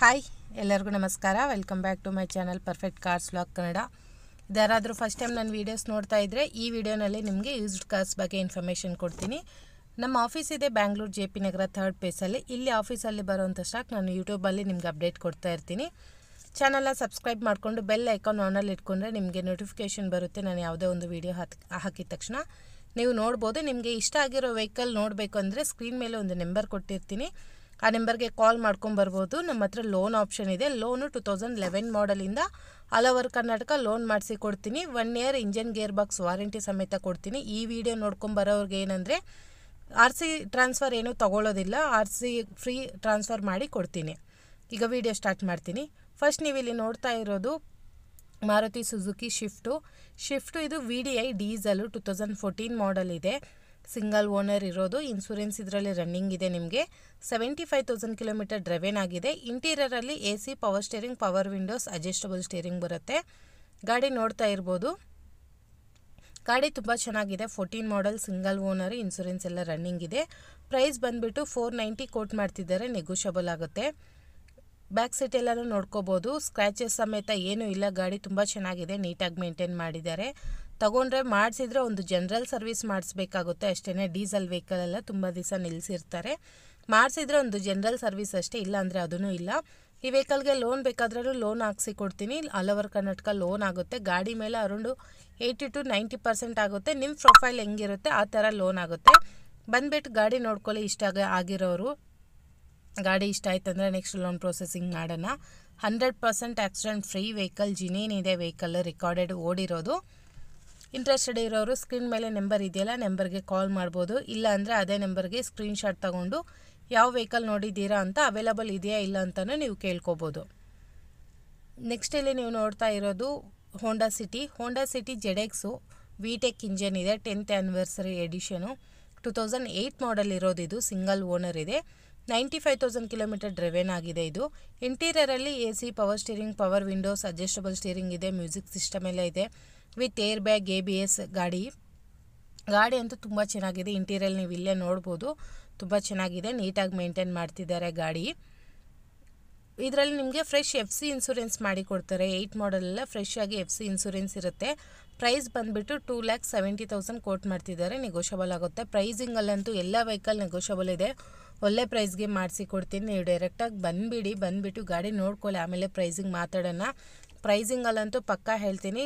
Hi ಎಲ್ಲರಿಗೂ ನಮಸ್ಕಾರ. Welcome back to my channel perfect cars vlog Kannada. ಯಾರಾದರೂ ಫಸ್ಟ್ ಟೈಮ್ ನನ್ನ ವೀಡಿಯೋಸ್ ನೋಡ್ತಾ ಇದ್ದರೆ ಈ ವಿಡಿಯೋನಲ್ಲಿ ನಿಮಗೆ ಯೂಸ್ಡ್ ಕಾರ್ಸ್ ಬಗ್ಗೆ ಇನ್ಫಾರ್ಮೇಷನ್ ಕೊಡ್ತೀನಿ. ನಮ್ಮ ಆಫೀಸ್ ಇದೆ ಬ್ಯಾಂಗ್ಳೂರು JP ನಗರ 3rd ಪೇಸಲ್ಲಿ. ಇಲ್ಲಿ ಆಫೀಸಲ್ಲಿ ಬರೋವಂಥ ಸ್ಟಾಕ್ ನಾನು ಯೂಟ್ಯೂಬಲ್ಲಿ ನಿಮ್ಗೆ ಅಪ್ಡೇಟ್ ಕೊಡ್ತಾ ಇರ್ತೀನಿ. ಚಾನಲ್ನ ಸಬ್ಸ್ಕ್ರೈಬ್ ಮಾಡಿಕೊಂಡು ಬೆಲ್ ಐಕಾನ್ ಆನಲ್ಲಿ ಇಟ್ಕೊಂಡ್ರೆ ನಿಮಗೆ ನೋಟಿಫಿಕೇಷನ್ ಬರುತ್ತೆ. ನಾನು ಯಾವುದೇ ಒಂದು ವೀಡಿಯೋ ಹಾಕಿದ ತಕ್ಷಣ ನೀವು ನೋಡ್ಬೋದು. ನಿಮಗೆ ಇಷ್ಟ ಆಗಿರೋ ವೆಹಿಕಲ್ ನೋಡಬೇಕು ಅಂದರೆ ಸ್ಕ್ರೀನ್ ಮೇಲೆ ಒಂದು ನಂಬರ್ ಕೊಟ್ಟಿರ್ತೀನಿ, ಆ ನಂಬರ್ಗೆ ಕಾಲ್ ಮಾಡ್ಕೊಂಬರ್ಬೋದು. ನಮ್ಮ ಹತ್ರ ಲೋನ್ ಆಪ್ಷನ್ ಇದೆ. ಲೋನು 2011 ಮಾಡಲಿಂದ ಆಲ್ ಓವರ್ ಕರ್ನಾಟಕ ಲೋನ್ ಮಾಡಿಸಿ ಕೊಡ್ತೀನಿ. 1 year engine gear box warranty ಸಮೇತ ಕೊಡ್ತೀನಿ. ಈ ವಿಡಿಯೋ ನೋಡ್ಕೊಂಬರೋರಿಗೆ ಏನಂದರೆ RC ಟ್ರಾನ್ಸ್ಫರ್ ಏನೂ ತೊಗೊಳ್ಳೋದಿಲ್ಲ, RC ಫ್ರೀ ಟ್ರಾನ್ಸ್ಫರ್ ಮಾಡಿ ಕೊಡ್ತೀನಿ. ಈಗ ವಿಡಿಯೋ ಸ್ಟಾರ್ಟ್ ಮಾಡ್ತೀನಿ. ಫಸ್ಟ್ ನೀವು ಇಲ್ಲಿ ನೋಡ್ತಾ ಇರೋದು ಮಾರುತಿ ಸುಜುಕಿ ಶಿಫ್ಟು ಇದು VDI ಡೀಸಲು 2014 ಮಾಡಲ್ ಇದೆ. ಸಿಂಗಲ್ ಓನರ್ ಇರೋದು. ಇನ್ಸೂರೆನ್ಸ್ ಇದರಲ್ಲಿ ರನ್ನಿಂಗ್ ಇದೆ. ನಿಮಗೆ 75,000 ಕಿಲೋಮೀಟರ್ ಡ್ರೈವೇನ್ ಆಗಿದೆ. ಇಂಟೀರಿಯರಲ್ಲಿ AC, power steering, power windows, adjustable steering ಬರುತ್ತೆ. ಗಾಡಿ ನೋಡ್ತಾ ಇರ್ಬೋದು. ಗಾಡಿ ತುಂಬ ಚೆನ್ನಾಗಿದೆ. 14 ಮಾಡಲ್, ಸಿಂಗಲ್ ಓನರ್, ಇನ್ಸೂರೆನ್ಸ್ ಎಲ್ಲ ರನ್ನಿಂಗ್ ಇದೆ. ಪ್ರೈಸ್ ಬಂದುಬಿಟ್ಟು 490 ಕೋಟ್ ಮಾಡ್ತಿದ್ದಾರೆ, ನೆಗೋಷಿಯಬಲ್ ಆಗುತ್ತೆ. ಬ್ಯಾಕ್ ಸೀಟ್ ಎಲ್ಲನೂ ನೋಡ್ಕೋಬೋದು. ಸ್ಕ್ರ್ಯಾಚಸ್ ಸಮೇತ ಏನೂ ಇಲ್ಲ. ಗಾಡಿ ತುಂಬ ಚೆನ್ನಾಗಿದೆ, ನೀಟಾಗಿ ಮೇಂಟೈನ್ ಮಾಡಿದ್ದಾರೆ. ತೊಗೊಂಡ್ರೆ ಮಾಡಿಸಿದ್ರೆ ಒಂದು ಜನರಲ್ ಸರ್ವಿಸ್ ಮಾಡಿಸ್ಬೇಕಾಗುತ್ತೆ ಅಷ್ಟೇ. ಡೀಸೆಲ್ ವೆಹಿಕಲ್ ಎಲ್ಲ ತುಂಬ ದಿವಸ ನಿಲ್ಲಿಸಿರ್ತಾರೆ. ಮಾಡಿಸಿದ್ರೆ ಒಂದು ಜನರಲ್ ಸರ್ವಿಸ್ ಅಷ್ಟೇ, ಇಲ್ಲ ಅಂದರೆ ಅದೂ ಇಲ್ಲ. ಈ ವೆಹಿಕಲ್ಗೆ ಲೋನ್ ಬೇಕಾದ್ರೂ ಲೋನ್ ಹಾಕ್ಸಿ ಕೊಡ್ತೀನಿ. ಆಲ್ ಓವರ್ ಕರ್ನಾಟಕ ಲೋನ್ ಆಗುತ್ತೆ. ಗಾಡಿ ಮೇಲೆ ಅರೌಂಡು 80 to 90% ಆಗುತ್ತೆ. ನಿಮ್ಮ ಪ್ರೊಫೈಲ್ ಹೆಂಗಿರುತ್ತೆ ಆ ಥರ ಲೋನ್ ಆಗುತ್ತೆ. ಬಂದುಬಿಟ್ಟು ಗಾಡಿ ನೋಡ್ಕೊಳ್ಳಿ. ಇಷ್ಟ ಆಗಿರೋರು ಗಾಡಿ ಇಷ್ಟ ಆಯ್ತಂದರೆ ನೆಕ್ಸ್ಟ್ ಲೋನ್ ಪ್ರೊಸೆಸಿಂಗ್ ಮಾಡೋಣ. 100% ಆಕ್ಸಿಡೆಂಟ್ ಫ್ರೀ ವೆಹಿಕಲ್, ಜಿನೇನ್ ಇದೆ ವೆಹಿಕಲ್, ರೆಕಾರ್ಡೆಡ್ ಓಡಿರೋದು. ಇಂಟ್ರೆಸ್ಟೆಡ್ ಇರೋರು ಸ್ಕ್ರೀನ್ ಮೇಲೆ ನಂಬರ್ ಇದೆಯಲ್ಲ, ನಂಬರ್ಗೆ ಕಾಲ್ ಮಾಡ್ಬೋದು. ಇಲ್ಲ ಅಂದರೆ ಅದೇ ನಂಬರ್ಗೆ ಸ್ಕ್ರೀನ್ಶಾಟ್ ತೊಗೊಂಡು ಯಾವ ವೆಹಿಕಲ್ ನೋಡಿದ್ದೀರಾ ಅಂತ ಅವೈಲಬಲ್ ಇದೆಯಾ ಇಲ್ಲ ಅಂತಲೂ ನೀವು ಕೇಳ್ಕೊಬೋದು. ನೆಕ್ಸ್ಟ್ ಇಲ್ಲಿ ನೀವು ನೋಡ್ತಾ ಇರೋದು Honda City ZX VTEC engine ಇದೆ. 10th ಆ್ಯನಿವರ್ಸರಿ ಎಡಿಷನು 2008 ಮಾಡಲ್ ಇರೋದು. ಇದು ಸಿಂಗಲ್ ಓನರ್ ಇದೆ. 95,000 ಕಿಲೋಮೀಟರ್ ಡ್ರೈವೇನ್ ಆಗಿದೆ. ಇದು ಇಂಟೀರಿಯರಲ್ಲಿ AC, power steering, power windows, adjustable steering ಇದೆ. ಮ್ಯೂಸಿಕ್ ಸಿಸ್ಟಮ್ ಎಲ್ಲ ಇದೆ ವಿತ್ ಏರ್ ಬ್ಯಾಗ್, ABS. ಗಾಡಿ ಅಂತೂ ತುಂಬ ಚೆನ್ನಾಗಿದೆ. ಇಂಟೀರಿಯಲ್ ನೀವು ಇಲ್ಲೇ ನೋಡ್ಬೋದು, ತುಂಬ ಚೆನ್ನಾಗಿದೆ. ನೀಟಾಗಿ ಮೇಂಟೈನ್ ಮಾಡ್ತಿದ್ದಾರೆ ಗಾಡಿ. ಇದರಲ್ಲಿ ನಿಮಗೆ ಫ್ರೆಶ್ FC ಇನ್ಸೂರೆನ್ಸ್ ಮಾಡಿ ಕೊಡ್ತಾರೆ. 8 ಮಾಡಲೆಲ್ಲ ಫ್ರೆಶ್ ಆಗಿ FC ಇನ್ಸೂರೆನ್ಸ್ ಇರುತ್ತೆ. ಪ್ರೈಸ್ ಬಂದುಬಿಟ್ಟು 2,70,000 ಕೋಟ್ ಮಾಡ್ತಿದ್ದಾರೆ, ನೆಗೋಷಿಯಬಲ್ ಆಗುತ್ತೆ. ಪ್ರೈಸಿಂಗಲ್ಲಂತೂ ಎಲ್ಲ ವೆಹಿಕಲ್ ನೆಗೋಷಿಯಬಲ್ ಇದೆ. ಒಳ್ಳೆ ಪ್ರೈಸ್ಗೆ ಮಾಡಿಸಿ ಕೊಡ್ತೀನಿ. ನೀವು ಡೈರೆಕ್ಟಾಗಿ ಬಂದುಬಿಟ್ಟು ಗಾಡಿ ನೋಡ್ಕೊಳ್ಳಿ, ಆಮೇಲೆ ಪ್ರೈಸಿಂಗ್ ಮಾತಾಡೋಣ. ಪ್ರೈಸಿಂಗಲ್ಲಂತೂ ಪಕ್ಕಾ ಹೇಳ್ತೀನಿ,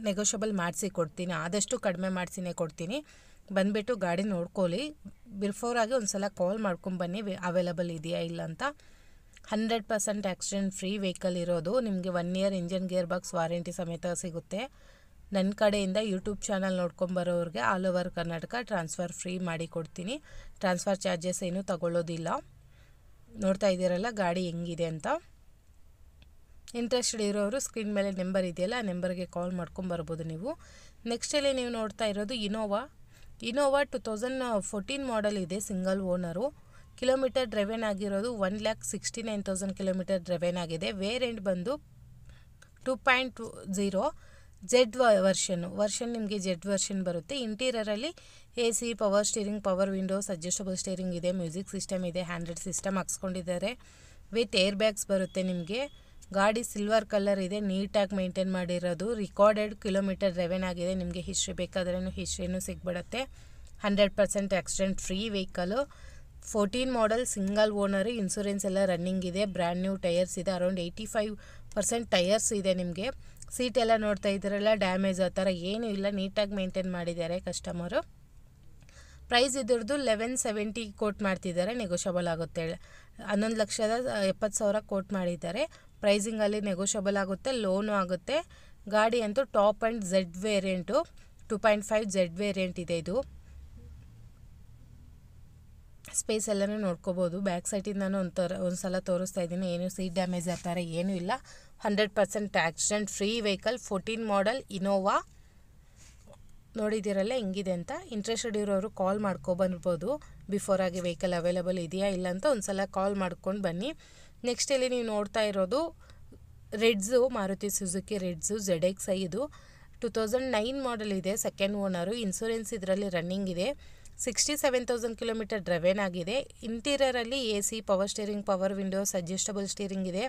ನೆಗೋಷಿಯಬಲ್ ಮಾಡಿಸಿ ಕೊಡ್ತೀನಿ. ಆದಷ್ಟು ಕಡಿಮೆ ಮಾಡಿಸಿನೇ ಕೊಡ್ತೀನಿ. ಬಂದುಬಿಟ್ಟು ಗಾಡಿ ನೋಡ್ಕೊಳ್ಳಿ. ಬಿಫೋರಾಗಿ ಒಂದು ಸಲ ಕಾಲ್ ಮಾಡ್ಕೊಂಬನ್ನಿ ಅವೈಲಬಲ್ ಇದೆಯಾ ಇಲ್ಲ ಅಂತ. 100% ಆಕ್ಸಿಡೆಂಟ್ ಫ್ರೀ ವೆಹಿಕಲ್ ಇರೋದು. ನಿಮಗೆ 1 year engine gear box warranty ಸಮೇತ ಸಿಗುತ್ತೆ. ನನ್ನ ಕಡೆಯಿಂದ ಯೂಟ್ಯೂಬ್ ಚಾನಲ್ ನೋಡ್ಕೊಂಬರೋರಿಗೆ all over Karnataka transfer free ಮಾಡಿ ಕೊಡ್ತೀನಿ. ಟ್ರಾನ್ಸ್ಫರ್ ಚಾರ್ಜಸ್ ಏನೂ ತಗೊಳ್ಳೋದಿಲ್ಲ. ನೋಡ್ತಾ ಇದ್ದೀರಲ್ಲ ಗಾಡಿ ಹೆಂಗಿದೆ ಅಂತ. ಇಂಟ್ರೆಸ್ಟೆಡ್ ಇರೋರು ಸ್ಕ್ರೀನ್ ಮೇಲೆ ನಂಬರ್ ಇದೆಯಲ್ಲ, ಆ ನಂಬರ್ಗೆ ಕಾಲ್ ಮಾಡ್ಕೊಂಬರ್ಬೋದು ನೀವು. ನೆಕ್ಸ್ಟಲ್ಲಿ ನೀವು ನೋಡ್ತಾ ಇರೋದು ಇನೋವಾ 2014 ಮಾಡಲ್ ಇದೆ. Single owner. ಕಿಲೋಮೀಟರ್ ಡ್ರೈವೇನ್ ಆಗಿರೋದು 1,69,000 ಕಿಲೋಮೀಟರ್ ಡ್ರೈವೇನ್ ಆಗಿದೆ. ವೇರಿಯಂಟ್ ಬಂದು 2.0 Z ವರ್ಷನ್ ನಿಮಗೆ Z ವರ್ಷನ್ ಬರುತ್ತೆ. ಇಂಟೀರಿಯರಲ್ಲಿ AC, power steering, power windows, adjustable steering ಇದೆ. ಮ್ಯೂಸಿಕ್ ಸಿಸ್ಟಮ್ ಇದೆ. ಹ್ಯಾಂಡ್ರೆಡ್ ಸಿಸ್ಟಮ್ ಹಾಕ್ಸ್ಕೊಂಡಿದ್ದಾರೆ ವಿತ್ ಏರ್ ಬ್ಯಾಗ್ಸ್ ಬರುತ್ತೆ ನಿಮಗೆ. ಗಾಡಿ ಸಿಲ್ವರ್ ಕಲರ್ ಇದೆ. ನೀಟಾಗಿ ಮೇಂಟೈನ್ ಮಾಡಿರೋದು. ರಿಕಾರ್ಡೆಡ್ ಕಿಲೋಮೀಟರ್ ಡ್ರೈವೇನ್ ಆಗಿದೆ. ನಿಮಗೆ ಹಿಸ್ಟ್ರಿ ಬೇಕಾದ್ರೂ ಹಿಸ್ಟ್ರಿನೂ ಸಿಗ್ಬಿಡುತ್ತೆ. 100% ಆಕ್ಸಿಡೆಂಟ್ ಫ್ರೀ ವೆಹಿಕಲು. 14 ಮಾಡಲ್, ಸಿಂಗಲ್ ಓನರು, ಇನ್ಸೂರೆನ್ಸ್ ಎಲ್ಲ ರನ್ನಿಂಗ್ ಇದೆ. ಬ್ರ್ಯಾಂಡ್ ನ್ಯೂ ಟೈರ್ಸ್ ಇದೆ. ಅರೌಂಡ್ 85% ಟೈರ್ಸ್ ಇದೆ ನಿಮಗೆ. ಸೀಟ್ ಎಲ್ಲ ನೋಡ್ತಾ ಇದ್ದೀರಲ್ಲ, ಡ್ಯಾಮೇಜ್ ಆ ಥರ ಏನೂ ಇಲ್ಲ. ನೀಟಾಗಿ ಮೇಂಟೈನ್ ಮಾಡಿದ್ದಾರೆ ಕಸ್ಟಮರು. ಪ್ರೈಸ್ ಇದ್ರದ್ದು 1170 ಕೋಟ್ ಮಾಡ್ತಿದ್ದಾರೆ, ನೆಗೋಷಿಯಬಲ್ ಆಗುತ್ತೆ. 11,70,000 ಕೋಟ್ ಮಾಡಿದ್ದಾರೆ. ಪ್ರೈಸಿಂಗಲ್ಲಿ ನೆಗೋಷಿಯಬಲ್ ಆಗುತ್ತೆ, ಲೋನು ಆಗುತ್ತೆ. ಗಾಡಿ ಅಂತೂ top and Z variant 2.5 Z variant ಇದೆ. ಇದು ಸ್ಪೇಸ್ ಎಲ್ಲನೂ ನೋಡ್ಕೋಬೋದು. ಬ್ಯಾಕ್ ಸೈಡಿಂದನೂ ಒಂದು ಸಲ ತೋರಿಸ್ತಾ ಇದ್ದೀನಿ. ಏನು ಸೀಟ್ ಡ್ಯಾಮೇಜ್ ಆ ಥರ ಏನೂ ಇಲ್ಲ. 100% accident free vehicle. 14 model Innova ನೋಡಿದ್ದೀರಲ್ಲ ಹೆಂಗಿದೆ ಅಂತ. ಇಂಟ್ರೆಸ್ಟೆಡ್ ಇರೋರು ಕಾಲ್ ಮಾಡ್ಕೊಬರ್ಬೋದು. ಬಿಫೋರಾಗಿ ವೆಹಿಕಲ್ ಅವೈಲಬಲ್ ಇದೆಯಾ ಇಲ್ಲ ಅಂತ ಒಂದು ಸಲ ಕಾಲ್ ಮಾಡ್ಕೊಂಡು ಬನ್ನಿ. ನೆಕ್ಸ್ಟ್ ಇಲ್ಲಿ ನೀವು ನೋಡ್ತಾ ಇರೋದು ಮಾರುತಿ ಸುಜುಕಿ ZX ಇದು 2009 ಮಾಡಲ್ ಇದೆ. Second owner. ಇನ್ಸೂರೆನ್ಸ್ ಇದರಲ್ಲಿ ರನ್ನಿಂಗ್ ಇದೆ. 67,000 ಕಿಲೋಮೀಟರ್ ಡ್ರೈವೇನ್ ಆಗಿದೆ. ಇಂಟೀರಿಯರಲ್ಲಿ A C, power steering, power windows, adjustable steering ಇದೆ,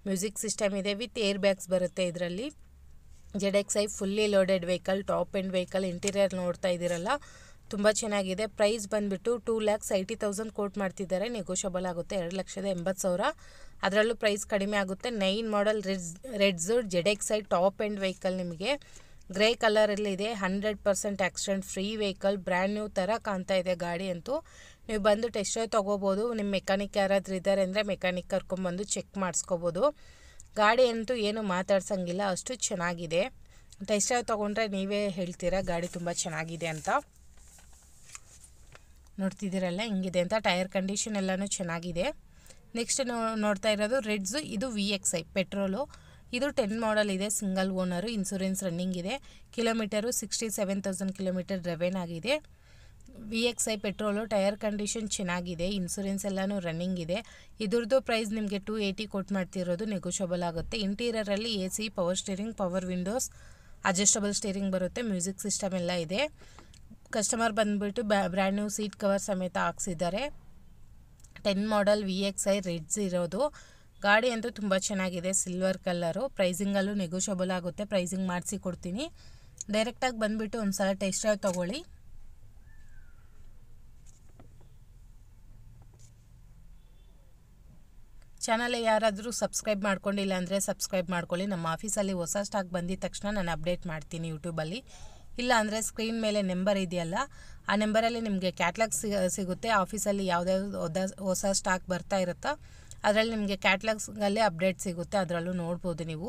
ಮ್ಯೂಸಿಕ್ ಸಿಸ್ಟಮ್ ಇದೆ ವಿತ್ ಏರ್ ಬ್ಯಾಗ್ಸ್ ಬರುತ್ತೆ ಇದರಲ್ಲಿ. ZXi fully loaded vehicle, top end vehicle. Interior ನೋಡ್ತಾ ಇದ್ದೀರಲ್ಲ, ತುಂಬ ಚೆನ್ನಾಗಿದೆ. ಪ್ರೈಸ್ ಬಂದುಬಿಟ್ಟು 2,80,000 ಕೋಟ್ ಮಾಡ್ತಿದ್ದಾರೆ. ನೆಗೋಷಿಯಬಲ್ ಆಗುತ್ತೆ, 2,80,000. ಅದರಲ್ಲೂ ಪ್ರೈಸ್ ಕಡಿಮೆ ಆಗುತ್ತೆ. 9 ಮಾಡಲ್ ರೆಡ್ಸು ZXi ಟಾಪ್ ಎಂಡ್ ವೆಹಿಕಲ್ ನಿಮಗೆ ಗ್ರೇ ಕಲರಲ್ಲಿ ಇದೆ. 100% accident free vehicle, brand new ಥರ ಕಾಣ್ತಾ ಇದೆ ಗಾಡಿ ಅಂತೂ. ನೀವು ಬಂದು ಟೆಸ್ಟ್ ಡ್ರೈವ್ ತೊಗೋಬೋದು. ನಿಮ್ಮ ಮೆಕ್ಯಾನಿಕ್ ಯಾರಾದರೂ ಇದ್ದಾರೆ ಅಂದರೆ ಮೆಕ್ಯಾನಿಕ್ ಕರ್ಕೊಂಡ್ಬಂದು ಚೆಕ್ ಮಾಡಿಸ್ಕೋಬೋದು. ಗಾಡಿ ಅಂತೂ ಏನು ಮಾತಾಡ್ಸಂಗಿಲ್ಲ, ಅಷ್ಟು ಚೆನ್ನಾಗಿದೆ. ಟೆಸ್ಟ್ ಡ್ರೈವ್ ತೊಗೊಂಡ್ರೆ ನೀವೇ ಹೇಳ್ತೀರಾ ಗಾಡಿ ತುಂಬ ಚೆನ್ನಾಗಿದೆ ಅಂತ. ನೋಡ್ತಿದ್ದೀರಲ್ಲ ಹಿಂಗಿದೆ ಅಂತ. ಟೈರ್ ಕಂಡೀಷನ್ ಎಲ್ಲನೂ ಚೆನ್ನಾಗಿದೆ. ನೆಕ್ಸ್ಟ್ ನೋಡ್ತಾ ಇರೋದು ರೆಡ್ಸು. ಇದು VXi ಪೆಟ್ರೋಲು. ಇದು 10 ಮಾಡಲ್ ಇದೆ, ಸಿಂಗಲ್ ಓನರು, ಇನ್ಸೂರೆನ್ಸ್ ರನ್ನಿಂಗ್ ಇದೆ. ಕಿಲೋಮೀಟರು 67,000 ಕಿಲೋಮೀಟರ್ ಡ್ರೈವೇನ್ ಆಗಿದೆ. VXi petrol. ಟೈರ್ ಕಂಡೀಷನ್ ಚೆನ್ನಾಗಿದೆ, ಇನ್ಸೂರೆನ್ಸ್ ಎಲ್ಲನೂ ರನ್ನಿಂಗ್ ಇದೆ. ಇದ್ರದ್ದು ಪ್ರೈಸ್ ನಿಮಗೆ 280 ಕೊಟ್ಟು ಮಾಡ್ತಿರೋದು, ನೆಗೋಷಿಯಬಲ್ ಆಗುತ್ತೆ. ಇಂಟೀರಿಯರಲ್ಲಿ AC, power steering, power windows, adjustable steering ಬರುತ್ತೆ, ಮ್ಯೂಸಿಕ್ ಸಿಸ್ಟಮ್ ಎಲ್ಲ ಇದೆ. ಕಸ್ಟಮರ್ ಬಂದುಬಿಟ್ಟು ಬ್ರ್ಯಾಂಡ್ ನ್ಯೂ ಸೀಟ್ ಕವರ್ ಸಮೇತ ಹಾಕ್ಸಿದ್ದಾರೆ. 10 ಮಾಡಲ್ VXi ರೆಡ್ಸ್ ಇರೋದು. ಗಾಡಿ ಅಂತೂ ತುಂಬ ಚೆನ್ನಾಗಿದೆ, ಸಿಲ್ವರ್ ಕಲರು. ಪ್ರೈಸಿಂಗಲ್ಲೂ ನೆಗೋಷಿಯಬಲ್ ಆಗುತ್ತೆ, ಪ್ರೈಸಿಂಗ್ ಮಾಡಿಸಿ ಕೊಡ್ತೀನಿ. ಡೈರೆಕ್ಟಾಗಿ ಬಂದುಬಿಟ್ಟು ಒಂದು ಸಲ ಟೆಸ್ಟ್ ಡ್ರೈವ್ ತೊಗೊಳ್ಳಿ. ಚಾನಲ್ ಯಾರಾದರೂ ಸಬ್ಸ್ಕ್ರೈಬ್ ಮಾಡ್ಕೊಂಡಿಲ್ಲ ಅಂದರೆ ಸಬ್ಸ್ಕ್ರೈಬ್ ಮಾಡ್ಕೊಳ್ಳಿ. ನಮ್ಮ ಆಫೀಸಲ್ಲಿ ಹೊಸ ಸ್ಟಾಕ್ ಬಂದಿದ ತಕ್ಷಣ ನಾನು ಅಪ್ಡೇಟ್ ಮಾಡ್ತೀನಿ ಯೂಟ್ಯೂಬಲ್ಲಿ. ಇಲ್ಲ ಅಂದರೆ ಸ್ಕ್ರೀನ್ ಮೇಲೆ ನಂಬರ್ ಇದೆಯಲ್ಲ, ಆ ನಂಬರಲ್ಲಿ ನಿಮಗೆ ಕ್ಯಾಟ್ಲಾಗ್ ಸಿಗುತ್ತೆ. ಆಫೀಸಲ್ಲಿ ಯಾವುದ್ಯಾವ್ದು ಹೊಸ ಸ್ಟಾಕ್ ಬರ್ತಾ ಇರುತ್ತೋ ಅದರಲ್ಲಿ ನಿಮಗೆ ಕ್ಯಾಟ್ಲಾಗ್ಸಲ್ಲೇ ಅಪ್ಡೇಟ್ ಸಿಗುತ್ತೆ, ಅದರಲ್ಲೂ ನೋಡ್ಬೋದು. ನೀವು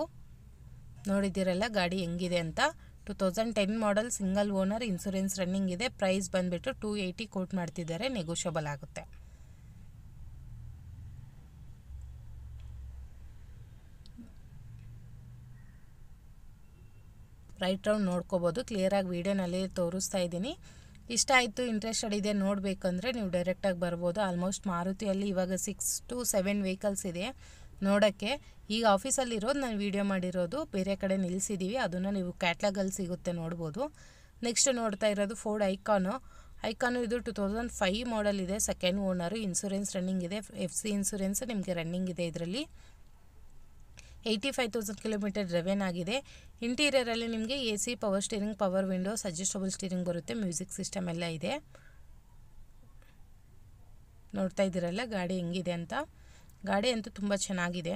ನೋಡಿದ್ದೀರಲ್ಲ ಗಾಡಿ ಹೆಂಗಿದೆ ಅಂತ. 2010 ಮಾಡಲ್, ಸಿಂಗಲ್ ಓನರ್, ಇನ್ಸೂರೆನ್ಸ್ ರನ್ನಿಂಗ್ ಇದೆ. ಪ್ರೈಸ್ ಬಂದುಬಿಟ್ಟು 280 ಕೋಟ್ ಮಾಡ್ತಿದ್ದಾರೆ, ನೆಗೋಷಿಯಬಲ್ ಆಗುತ್ತೆ. ರೈಟ್ ರೌಂಡ್ ನೋಡ್ಕೋಬೋದು. ಕ್ಲಿಯರಾಗಿ ವೀಡಿಯೋನಲ್ಲಿ ತೋರಿಸ್ತಾ ಇದ್ದೀನಿ. ಇಷ್ಟ ಆಯಿತು, ಇಂಟ್ರೆಸ್ಟೆಡ್ ಇದೆ ನೋಡಬೇಕಂದ್ರೆ ನೀವು ಡೈರೆಕ್ಟಾಗಿ ಬರ್ಬೋದು. ಆಲ್ಮೋಸ್ಟ್ ಮಾರುತಿಯಲ್ಲಿ ಇವಾಗ 6 to 7 ವೆಹಿಕಲ್ಸ್ ಇದೆ ನೋಡೋಕ್ಕೆ. ಈಗ ಆಫೀಸಲ್ಲಿ ಇರೋದು ನಾನು ವೀಡಿಯೋ ಮಾಡಿರೋದು, ಬೇರೆ ಕಡೆ ನಿಲ್ಲಿಸಿದ್ದೀವಿ, ಅದನ್ನು ನೀವು ಕ್ಯಾಟ್ಲಾಗಲ್ಲಿ ಸಿಗುತ್ತೆ ನೋಡ್ಬೋದು. ನೆಕ್ಸ್ಟ್ ನೋಡ್ತಾ ಇರೋದು ಫೋರ್ಡ್ ಐಕಾನು. ಇದು 2005 ಮಾಡಲ್ ಇದೆ, ಸೆಕೆಂಡ್ ಓನರು, ಇನ್ಸೂರೆನ್ಸ್ ರನ್ನಿಂಗ್ ಇದೆ. FC ಇನ್ಸೂರೆನ್ಸ್ ನಿಮಗೆ ರನ್ನಿಂಗ್ ಇದೆ. ಇದರಲ್ಲಿ 85,000 ಕಿಲೋಮೀಟರ್ ಡ್ರೈವೇನ್ ಆಗಿದೆ. ಇಂಟೀರಿಯರಲ್ಲಿ ನಿಮಗೆ AC, power steering, power windows, adjustable steering ಬರುತ್ತೆ, ಮ್ಯೂಸಿಕ್ ಸಿಸ್ಟಮ್ ಎಲ್ಲ ಇದೆ. ನೋಡ್ತಾ ಇದ್ದೀರಲ್ಲ ಗಾಡಿ ಹೆಂಗಿದೆ ಅಂತ. ಗಾಡಿ ಅಂತೂ ತುಂಬ ಚೆನ್ನಾಗಿದೆ.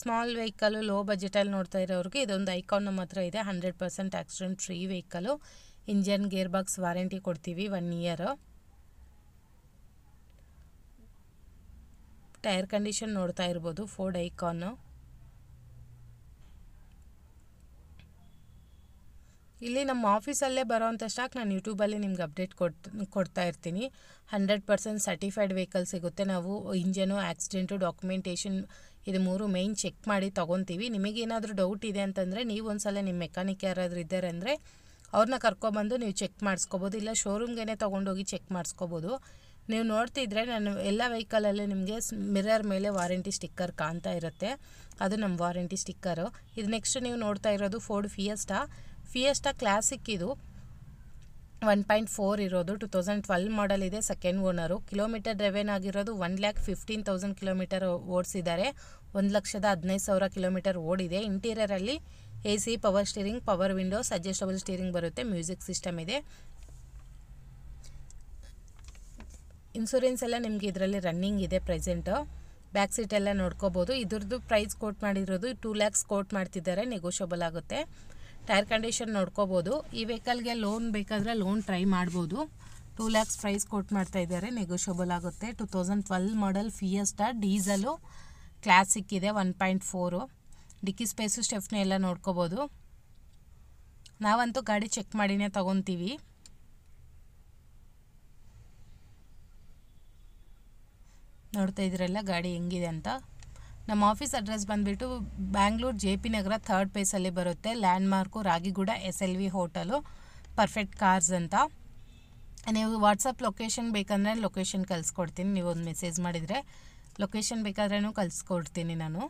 ಸ್ಮಾಲ್ ವೆಹಿಕಲು, ಲೋ ಬಜೆಟಲ್ಲಿ ನೋಡ್ತಾ ಇರೋರಿಗೆ ಇದೊಂದು ಐಕಾನ್ ನಮ್ಮ ಹತ್ರ ಇದೆ. 100% accident free vehicle. Engine, gear box warranty ಕೊಡ್ತೀವಿ 1 ಇಯರ್. ಟೈರ್ ಕಂಡೀಷನ್ ನೋಡ್ತಾ ಇರ್ಬೋದು. Ford icon. ಇಲ್ಲಿ ನಮ್ಮ ಆಫೀಸಲ್ಲೇ ಬರೋವಂಥ ಸ್ಟಾಕ್ ನಾನು ಯೂಟ್ಯೂಬಲ್ಲಿ ನಿಮ್ಗೆ ಅಪ್ಡೇಟ್ ಕೊಡ್ತಾ ಇರ್ತೀನಿ. 100% ಸರ್ಟಿಫೈಡ್ ವೆಹಿಕಲ್ ಸಿಗುತ್ತೆ. ನಾವು ಇಂಜನು, ಆಕ್ಸಿಡೆಂಟು, ಡಾಕ್ಯುಮೆಂಟೇಷನ್ ಇದು 3 ಮೇಯ್ನ್ ಚೆಕ್ ಮಾಡಿ ತೊಗೊತೀವಿ. ನಿಮಗೇನಾದರೂ ಡೌಟ್ ಇದೆ ಅಂತಂದರೆ ನೀವು ಒಂದು ಸಲ ನಿಮ್ಮ ಮೆಕ್ಯಾನಿಕ್ ಯಾರಾದರೂ ಇದ್ದಾರೆ ಅಂದರೆ ಅವ್ರನ್ನ ಕರ್ಕೊಬಂದು ನೀವು ಚೆಕ್ ಮಾಡಿಸ್ಕೋಬೋದು. ಇಲ್ಲ ಶೋರೂಮ್ಗೆ ತೊಗೊಂಡೋಗಿ ಚೆಕ್ ಮಾಡಿಸ್ಕೋಬೋದು. ನೀವು ನೋಡ್ತಿದ್ರೆ ನಾನು ಎಲ್ಲ ವೆಹಿಕಲಲ್ಲೂ ನಿಮಗೆ ಮಿರರ್ ಮೇಲೆ ವಾರಂಟಿ ಸ್ಟಿಕ್ಕರ್ ಕಾಣ್ತಾ ಇರುತ್ತೆ, ಅದು ನಮ್ಮ ವಾರಂಟಿ ಸ್ಟಿಕ್ಕರು. ಇದು ನೆಕ್ಸ್ಟ್ ನೀವು ನೋಡ್ತಾ ಇರೋದು ಫೋರ್ಡ್ ಫಿಯೆಸ್ಟಾ ಕ್ಲಾಸಿಕ್. ಇದು 1.4 ಇರೋದು, 2012 ಮಾಡಲ್ ಇದೆ, ಸೆಕೆಂಡ್ ಓನರು. ಕಿಲೋಮೀಟರ್ ಡ್ರೈವೇನ್ ಆಗಿರೋದು 1,15,000 ಕಿಲೋಮೀಟರ್ ಓಡಿಸಿದ್ದಾರೆ. 1,15,000 ಕಿಲೋಮೀಟರ್ ಓಡಿದೆ. ಇಂಟೀರಿಯರಲ್ಲಿ AC, power steering, power windows, adjustable steering ಬರುತ್ತೆ, ಮ್ಯೂಸಿಕ್ ಸಿಸ್ಟಮ್ ಇದೆ. ಇನ್ಸೂರೆನ್ಸ್ ಎಲ್ಲ ನಿಮಗೆ ಇದರಲ್ಲಿ ರನ್ನಿಂಗ್ ಇದೆ ಪ್ರೆಸೆಂಟು. ಬ್ಯಾಕ್ ಸೀಟ್ ಎಲ್ಲ ನೋಡ್ಕೋಬೋದು. ಇದ್ರದ್ದು ಪ್ರೈಸ್ ಕೋಟ್ ಮಾಡಿರೋದು 2 lakhs ಕೋಟ್ ಮಾಡ್ತಿದ್ದಾರೆ, ನೆಗೋಷಿಯಬಲ್ ಆಗುತ್ತೆ. ಟೈರ್ ಕಂಡೀಷನ್ ನೋಡ್ಕೋಬೋದು. ಈ ವೆಹಿಕಲ್ಗೆ ಲೋನ್ ಬೇಕಾದರೆ ಲೋನ್ ಟ್ರೈ ಮಾಡ್ಬೋದು. 2 lakhs ಪ್ರೈಸ್ ಕೋಟ್ ಮಾಡ್ತಾ ಇದ್ದಾರೆ, ನೆಗೋಷಿಯಬಲ್ ಆಗುತ್ತೆ. 2012 ಮಾಡಲ್ ಫಿಯೆಸ್ಟಾ ಡೀಸಲು ಕ್ಲಾಸಿಕ್ ಇದೆ, 1.4. ಡಿಕ್ಕಿ ಸ್ಪೇಸು, ಸ್ಟೆಫ್ನಿ ಎಲ್ಲ ನೋಡ್ಕೋಬೋದು. ನಾವಂತೂ ಗಾಡಿ ಚೆಕ್ ಮಾಡಿನೇ ತೊಗೊತೀವಿ. ನೋಡ್ತಾ ಇದ್ದೀರಲ್ಲ ಗಾಡಿ ಹೆಂಗಿದೆ ಅಂತ. ನಮ್ಮ ಆಫೀಸ್ ಅಡ್ರೆಸ್ ಬಂದುಬಿಟ್ಟು ಬ್ಯಾಂಗ್ಳೂರು JP ನಗರ 3rd ಫೇಸಲ್ಲಿ ಬರುತ್ತೆ. Landmark Ragigudda SLV hotel, perfect cars ಅಂತ. ನೀವು ವಾಟ್ಸಪ್ ಲೊಕೇಶನ್ ಬೇಕಂದರೆ ಲೊಕೇಶನ್ ಕಳಿಸ್ಕೊಡ್ತೀನಿ. ನೀವು ಒಂದು ಮೆಸೇಜ್ ಮಾಡಿದರೆ ಲೊಕೇಶನ್ ಬೇಕಾದ್ರೂ ಕಳಿಸ್ಕೊಡ್ತೀನಿ ನಾನು.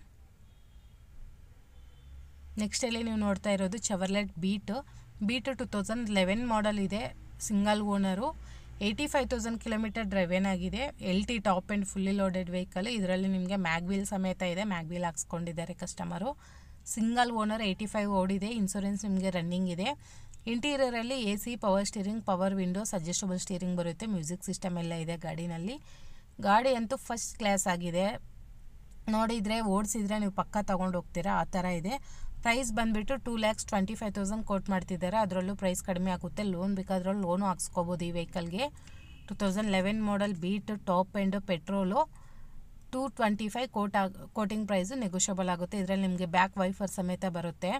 ನೆಕ್ಸ್ಟಲ್ಲಿ ನೀವು ನೋಡ್ತಾ ಇರೋದು ಚೆವರ್ಲೆಟ್ ಬೀಟು 2011 ಮಾಡಲ್ ಇದೆ. ಸಿಂಗಲ್ ಓನರು, 85,000 ಕಿಲೋಮೀಟರ್ ಡ್ರೈವೇನ್ ಆಗಿದೆ. LT top and fully loaded vehicle. ಇದರಲ್ಲಿ ನಿಮಗೆ ಮ್ಯಾಗ್ವೀಲ್ ಸಮೇತ ಇದೆ, ಮ್ಯಾಗ್ವೀಲ್ ಹಾಕ್ಸ್ಕೊಂಡಿದ್ದಾರೆ ಕಸ್ಟಮರು. ಸಿಂಗಲ್ ಓನರ್, 85 ಓಡಿದೆ. ಇನ್ಸೂರೆನ್ಸ್ ನಿಮಗೆ ರನ್ನಿಂಗ್ ಇದೆ. ಇಂಟೀರಿಯರಲ್ಲಿ AC, power steering, power windows, adjustable steering ಬರುತ್ತೆ. ಮ್ಯೂಸಿಕ್ ಸಿಸ್ಟಮ್ ಎಲ್ಲ ಇದೆ ಗಾಡಿನಲ್ಲಿ. ಗಾಡಿ ಅಂತೂ ಫಸ್ಟ್ ಕ್ಲಾಸ್ ಆಗಿದೆ. ನೋಡಿದರೆ ಓಡಿಸಿದ್ರೆ ನೀವು ಪಕ್ಕ ತೊಗೊಂಡು ಹೋಗ್ತೀರಾ, ಆ ಥರ ಇದೆ. ಪ್ರೈಸ್ ಬಂದುಬಿಟ್ಟು 2,25,000 ಕೋಟ್ ಮಾಡ್ತಿದ್ದಾರೆ. ಅದರಲ್ಲೂ ಪ್ರೈಸ್ ಕಡಿಮೆ ಆಗುತ್ತೆ. ಲೋನ್ ಬೇಕಾದ್ರಲ್ಲಿ ಲೋನು ಹಾಕ್ಸ್ಕೊಬೋದು ಈ ವೆಹಿಕಲ್ಗೆ. 2011 model Beat top and petrol. 225 quoting price negotiable ಆಗುತ್ತೆ. ಇದರಲ್ಲಿ ನಿಮಗೆ ಬ್ಯಾಕ್ ವೈಫರ್ ಸಮೇತ ಬರುತ್ತೆ.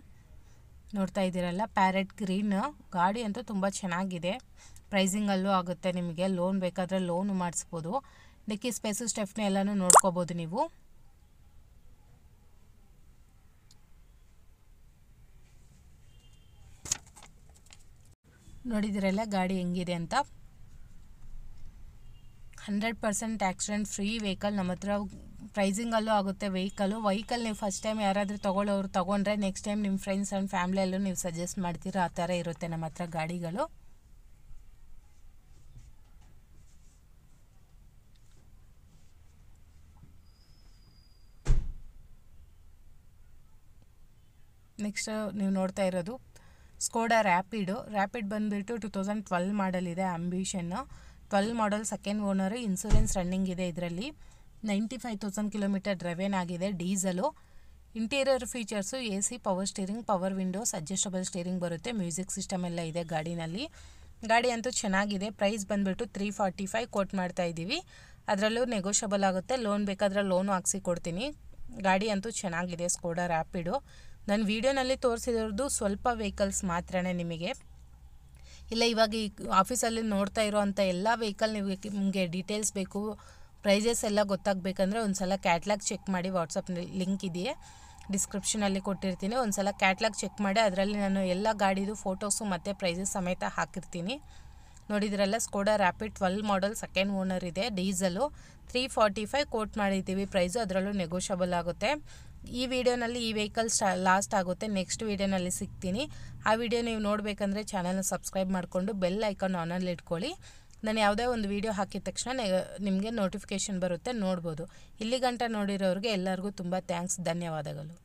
ನೋಡ್ತಾ ಇದ್ದೀರಲ್ಲ, ಪ್ಯಾರೆಟ್ ಗ್ರೀನ್. ಗಾಡಿ ಅಂತೂ ತುಂಬ ಚೆನ್ನಾಗಿದೆ. ಪ್ರೈಸಿಂಗಲ್ಲೂ ಆಗುತ್ತೆ. ನಿಮಗೆ ಲೋನ್ ಬೇಕಾದರೆ ಲೋನು ಮಾಡಿಸ್ಬೋದು. ಡಿಕ್ಕಿ ಸ್ಪೇಸು, ಸ್ಟೆಫ್ನಿ ಎಲ್ಲನೂ ನೋಡ್ಕೋಬೋದು ನೀವು. ನೋಡಿದಿರಲ್ಲ ಗಾಡಿ ಹೆಂಗಿದೆ ಅಂತ. 100% ಆಕ್ಸಿಡೆಂಟ್ ಫ್ರೀ ವೆಹಿಕಲ್. ನಮ್ಮ ಹತ್ರ ಪ್ರೈಸಿಂಗಲ್ಲೂ ಆಗುತ್ತೆ ವೆಹಿಕಲ್ ನೀವು ಫಸ್ಟ್ ಟೈಮ್ ಯಾರಾದರೂ ತೊಗೊಂಡ್ರೆ ನೆಕ್ಸ್ಟ್ ಟೈಮ್ ನಿಮ್ಮ ಫ್ರೆಂಡ್ಸ್ ಆ್ಯಂಡ್ ಫ್ಯಾಮ್ಲಿಯಲ್ಲೂ ನೀವು ಸಜೆಸ್ಟ್ ಮಾಡ್ತೀರಾ, ಆ ಥರ ಇರುತ್ತೆ ನಮ್ಮ ಹತ್ರ ಗಾಡಿಗಳು. ನೆಕ್ಸ್ಟ್ ನೀವು ನೋಡ್ತಾ ಇರೋದು ಸ್ಕೋಡಾ ರ್ಯಾಪಿಡ್ ಬಂದುಬಿಟ್ಟು 2012 ಮಾಡಲ್ ಇದೆ. ಆಂಬಿಷನ್ನು 12 ಮಾಡಲ್, ಸೆಕೆಂಡ್ ಓನರು. ಇನ್ಸೂರೆನ್ಸ್ ರನ್ನಿಂಗ್ ಇದೆ. ಇದರಲ್ಲಿ 95,000 ಕಿಲೋಮೀಟರ್ ಡ್ರೈವೇನ್ ಆಗಿದೆ. Diesel. Interior features AC, power steering, power windows, adjustable steering ಬರುತ್ತೆ. ಮ್ಯೂಸಿಕ್ ಸಿಸ್ಟಮ್ ಎಲ್ಲ ಇದೆ ಗಾಡಿನಲ್ಲಿ. ಗಾಡಿ ಅಂತೂ ಚೆನ್ನಾಗಿದೆ. ಪ್ರೈಸ್ ಬಂದುಬಿಟ್ಟು 345 ಕೋಟ್ ಮಾಡ್ತಾ ಇದ್ದೀವಿ. ಅದರಲ್ಲೂ ನೆಗೋಷಿಯಬಲ್ ಆಗುತ್ತೆ. ಲೋನ್ ಬೇಕಾದರೆ ಲೋನು ಹಾಕ್ಸಿ ಕೊಡ್ತೀನಿ. ಗಾಡಿ ಅಂತೂ ಚೆನ್ನಾಗಿದೆ ಸ್ಕೋಡಾ ರ್ಯಾಪಿಡು. ನಾನು ವೀಡಿಯೋನಲ್ಲಿ ತೋರಿಸಿರೋದು ಸ್ವಲ್ಪ ವೆಹಿಕಲ್ಸ್ ಮಾತ್ರನೇ ನಿಮಗೆ. ಇಲ್ಲ ಇವಾಗ ಈ ಆಫೀಸಲ್ಲಿ ನೋಡ್ತಾ ಇರೋ ಅಂಥ ಎಲ್ಲ ವೆಹಿಕಲ್ ನಿಮಗೆ ಡೀಟೇಲ್ಸ್ ಬೇಕು, ಪ್ರೈಸಸ್ ಎಲ್ಲ ಗೊತ್ತಾಗಬೇಕಂದ್ರೆ ಒಂದು ಸಲ ಕ್ಯಾಟ್ಲಾಗ್ ಚೆಕ್ ಮಾಡಿ. ವಾಟ್ಸಪ್ ಲಿಂಕ್ ಇದೆಯೇ, ಡಿಸ್ಕ್ರಿಪ್ಷನಲ್ಲಿ ಕೊಟ್ಟಿರ್ತೀನಿ. ಒಂದು ಸಲ ಕ್ಯಾಟ್ಲಾಗ್ ಚೆಕ್ ಮಾಡಿ. ಅದರಲ್ಲಿ ನಾನು ಎಲ್ಲ ಗಾಡಿದು ಫೋಟೋಸು ಮತ್ತು ಪ್ರೈಸಸ್ ಸಮೇತ ಹಾಕಿರ್ತೀನಿ. ನೋಡಿದ್ರಲ್ಲ, ಸ್ಕೋಡಾ ರ್ಯಾಪಿಡ್ 12 ಮಾಡಲ್, ಸೆಕೆಂಡ್ ಓನರ್ ಇದೆ. ಡೀಸಲು. 345 ಕೋಟ್ ಮಾಡಿದ್ದೀವಿ ಪ್ರೈಸು. ಅದರಲ್ಲೂ ನೆಗೋಷಿಯಬಲ್ ಆಗುತ್ತೆ. ಈ ವಿಡಿಯೋನಲ್ಲಿ ಈ ವೆಹಿಕಲ್ ಲಾಸ್ಟ್ ಆಗುತ್ತೆ. ನೆಕ್ಸ್ಟ್ ವಿಡಿಯೋನಲ್ಲಿ ಸಿಗ್ತೀನಿ. ಆ ವಿಡಿಯೋ ನೀವು ನೋಡಬೇಕಂದ್ರೆ ಚಾನಲ್ನ ಸಬ್ಸ್ಕ್ರೈಬ್ ಮಾಡಿಕೊಂಡು ಬೆಲ್ ಐಕಾನ್ ಆನಲ್ಲಿ ಇಟ್ಕೊಳ್ಳಿ. ನಾನು ಯಾವುದೇ ಒಂದು ವಿಡಿಯೋ ಹಾಕಿದ ತಕ್ಷಣ ನಿಮಗೆ ನೋಟಿಫಿಕೇಷನ್ ಬರುತ್ತೆ, ನೋಡ್ಬೋದು. ಇಲ್ಲಿ ಗಂಟ ನೋಡಿರೋರಿಗೆ ಎಲ್ಲರಿಗೂ ತುಂಬ ಥ್ಯಾಂಕ್ಸ್, ಧನ್ಯವಾದಗಳು.